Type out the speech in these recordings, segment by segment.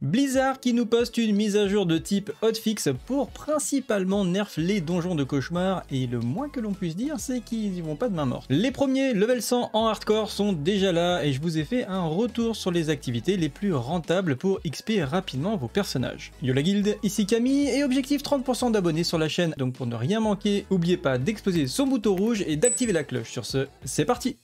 Blizzard qui nous poste une mise à jour de type hotfix pour principalement nerf les donjons de cauchemar, et le moins que l'on puisse dire c'est qu'ils y vont pas de main morte. Les premiers level 100 en hardcore sont déjà là et je vous ai fait un retour sur les activités les plus rentables pour XP rapidement vos personnages. Yo la guilde, ici Camille et objectif 30% d'abonnés sur la chaîne, donc pour ne rien manquer, n'oubliez pas d'exploser son bouton rouge et d'activer la cloche. Sur ce, c'est parti!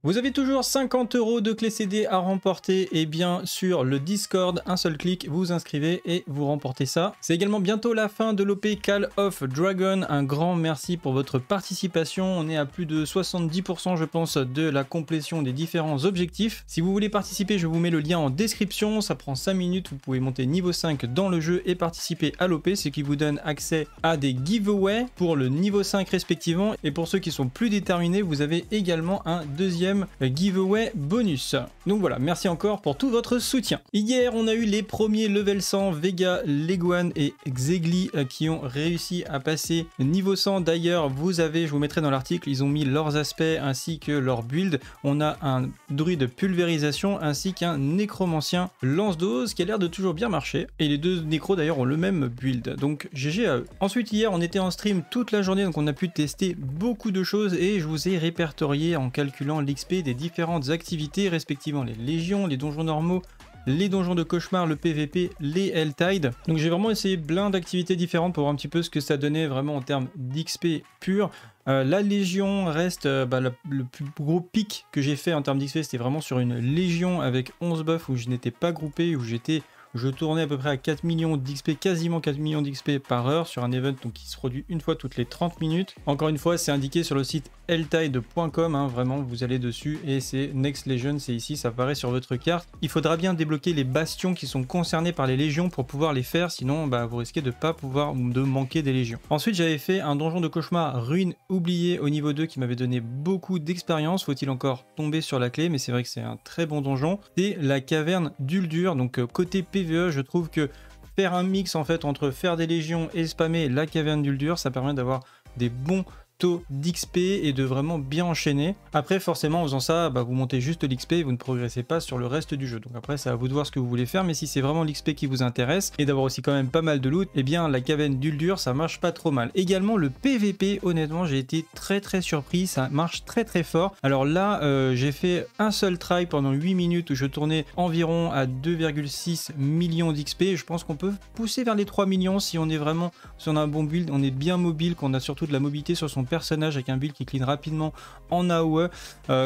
Vous avez toujours 50 € de clé CD à remporter, et bien sur le Discord, un seul clic, vous vous inscrivez et vous remportez ça. C'est également bientôt la fin de l'OP Call of Dragon, un grand merci pour votre participation, on est à plus de 70% je pense de la complétion des différents objectifs. Si vous voulez participer, je vous mets le lien en description, ça prend 5 minutes, vous pouvez monter niveau 5 dans le jeu et participer à l'OP, ce qui vous donne accès à des giveaways pour le niveau 5 respectivement, et pour ceux qui sont plus déterminés, vous avez également un deuxième giveaway bonus. Donc voilà, merci encore pour tout votre soutien. Hier, on a eu les premiers level 100, Vega, Leguan et Xegli qui ont réussi à passer niveau 100. D'ailleurs, je vous mettrai dans l'article, ils ont mis leurs aspects ainsi que leur build. On a un druide pulvérisation ainsi qu'un nécromancien lance-dose qui a l'air de toujours bien marcher. Et les deux nécros d'ailleurs ont le même build. Donc GG à eux. Ensuite, hier, on était en stream toute la journée, donc on a pu tester beaucoup de choses et je vous ai répertorié en calculant l'XP des différentes activités, respectivement les légions, les donjons normaux, les donjons de cauchemar, le PVP, les Helltide. Donc j'ai vraiment essayé plein d'activités différentes pour voir un petit peu ce que ça donnait vraiment en termes d'XP pur. La Légion reste le plus gros pic que j'ai fait en termes d'XP, c'était vraiment sur une Légion avec 11 buffs où je n'étais pas groupé, où je tournais à peu près à 4 millions d'XP, quasiment 4 millions d'XP par heure sur un event donc qui se produit une fois toutes les 30 minutes. Encore une fois, c'est indiqué sur le site helltide.com, hein, vraiment vous allez dessus et c'est Next Legion, c'est ici, ça apparaît sur votre carte. Il faudra bien débloquer les bastions qui sont concernés par les légions pour pouvoir les faire, sinon vous risquez de pas pouvoir de manquer des légions. Ensuite, j'avais fait un donjon de cauchemar ruine oubliée au niveau 2 qui m'avait donné beaucoup d'expérience, faut-il encore tomber sur la clé, mais c'est vrai que c'est un très bon donjon. C'est la caverne d'Uldur, donc côté PvE, je trouve que faire un mix en fait entre faire des légions et spammer la caverne d'Uldur, ça permet d'avoir des bons taux d'XP et de vraiment bien enchaîner. Après forcément en faisant ça, vous montez juste l'XP et vous ne progressez pas sur le reste du jeu. Donc après c'est à vous de voir ce que vous voulez faire, mais si c'est vraiment l'XP qui vous intéresse et d'avoir aussi quand même pas mal de loot, et bien la caverne d'Uldur ça marche pas trop mal. Également le PVP, honnêtement j'ai été très surpris, ça marche très fort. Alors là j'ai fait un seul try pendant 8 minutes où je tournais environ à 2,6 millions d'XP. Je pense qu'on peut pousser vers les 3 millions si on a un bon build, on est bien mobile, qu'on a surtout de la mobilité sur son personnage avec un build qui clean rapidement en AOE.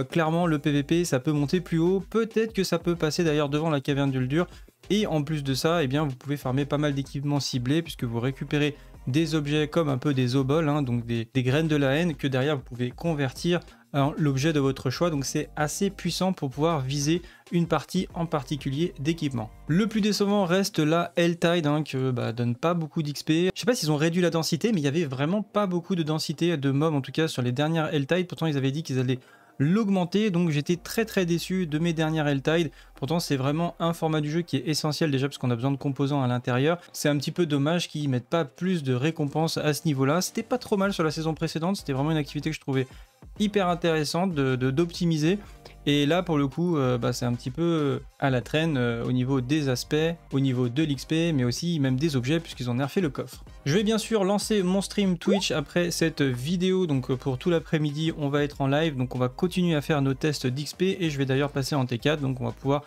Clairement le PVP ça peut monter plus haut, peut-être que ça peut passer d'ailleurs devant la caverne d'Uldur, et en plus de ça, vous pouvez farmer pas mal d'équipements ciblés puisque vous récupérez des objets comme un peu des obols, hein, donc des graines de la haine que derrière vous pouvez convertir en l'objet de votre choix, donc c'est assez puissant pour pouvoir viser une partie en particulier d'équipement. Le plus décevant reste la Helltide, hein, que donne pas beaucoup d'XP. Je sais pas s'ils ont réduit la densité, mais il y avait vraiment pas beaucoup de densité de mobs en tout cas sur les dernières Helltide. Pourtant ils avaient dit qu'ils allaient l'augmenter, donc j'étais très déçu de mes dernières Helltide. Pourtant c'est vraiment un format du jeu qui est essentiel déjà parce qu'on a besoin de composants à l'intérieur. C'est un petit peu dommage qu'ils mettent pas plus de récompenses à ce niveau là. C'était pas trop mal sur la saison précédente, c'était vraiment une activité que je trouvais hyper intéressante d'optimiser. Et là pour le coup c'est un petit peu à la traîne au niveau des aspects, au niveau de l'XP, mais aussi même des objets puisqu'ils ont nerfé le coffre. Je vais bien sûr lancer mon stream Twitch après cette vidéo, donc pour tout l'après-midi on va être en live, donc on va continuer à faire nos tests d'XP et je vais d'ailleurs passer en T4, donc on va pouvoir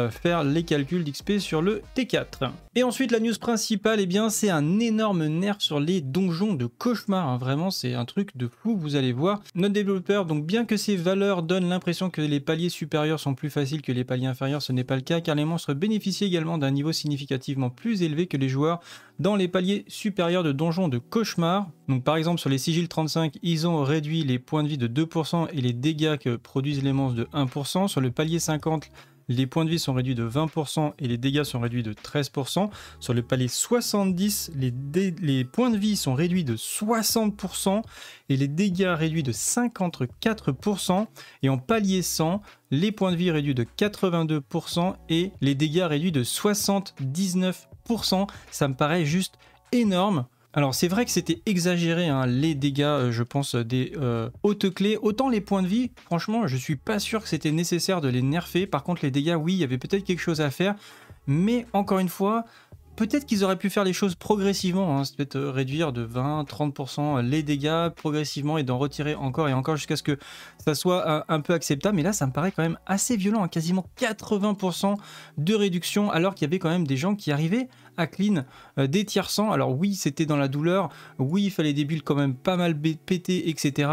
faire les calculs d'XP sur le T4. Et ensuite la news principale, c'est un énorme nerf sur les donjons de cauchemar, hein. Vraiment c'est un truc de fou, vous allez voir. Notre développeur, donc bien que ces valeurs donnent l'impression que les paliers supérieurs sont plus faciles que les paliers inférieurs, ce n'est pas le cas car les monstres bénéficient également d'un niveau significativement plus élevé que les joueurs dans les paliers supérieurs de donjons de cauchemar. Donc par exemple sur les sigils 35, ils ont réduit les points de vie de 2% et les dégâts que produisent les monstres de 1%. Sur le palier 50, les points de vie sont réduits de 20% et les dégâts sont réduits de 13%. Sur le palier 70, les points de vie sont réduits de 60% et les dégâts réduits de 54%. Et en palier 100, les points de vie réduits de 82% et les dégâts réduits de 79%. Ça me paraît juste énorme. Alors c'est vrai que c'était exagéré, hein, les dégâts, je pense, des hautes clés. Autant les points de vie, franchement, je suis pas sûr que c'était nécessaire de les nerfer. Par contre, les dégâts, oui, il y avait peut-être quelque chose à faire. Mais encore une fois, peut-être qu'ils auraient pu faire les choses progressivement, hein, peut-être réduire de 20-30% les dégâts progressivement et d'en retirer encore et encore jusqu'à ce que ça soit un peu acceptable. Mais là, ça me paraît quand même assez violent, hein, quasiment 80% de réduction, alors qu'il y avait quand même des gens qui arrivaient à clean des tiers 100. Alors oui, c'était dans la douleur, oui, il fallait des builds quand même pas mal pétés, etc.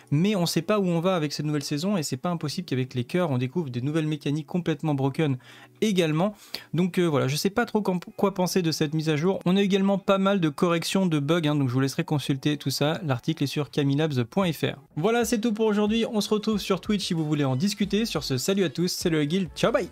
Mais on sait pas où on va avec cette nouvelle saison et c'est pas impossible qu'avec les cœurs, on découvre des nouvelles mécaniques complètement broken également. Donc voilà, je sais pas trop quoi penser de cette mise à jour. On a également pas mal de corrections de bugs, hein, donc je vous laisserai consulter tout ça. L'article est sur camilabs.fr. Voilà, c'est tout pour aujourd'hui. On se retrouve sur Twitch si vous voulez en discuter. Sur ce, salut à tous, c'est le Guild, ciao bye.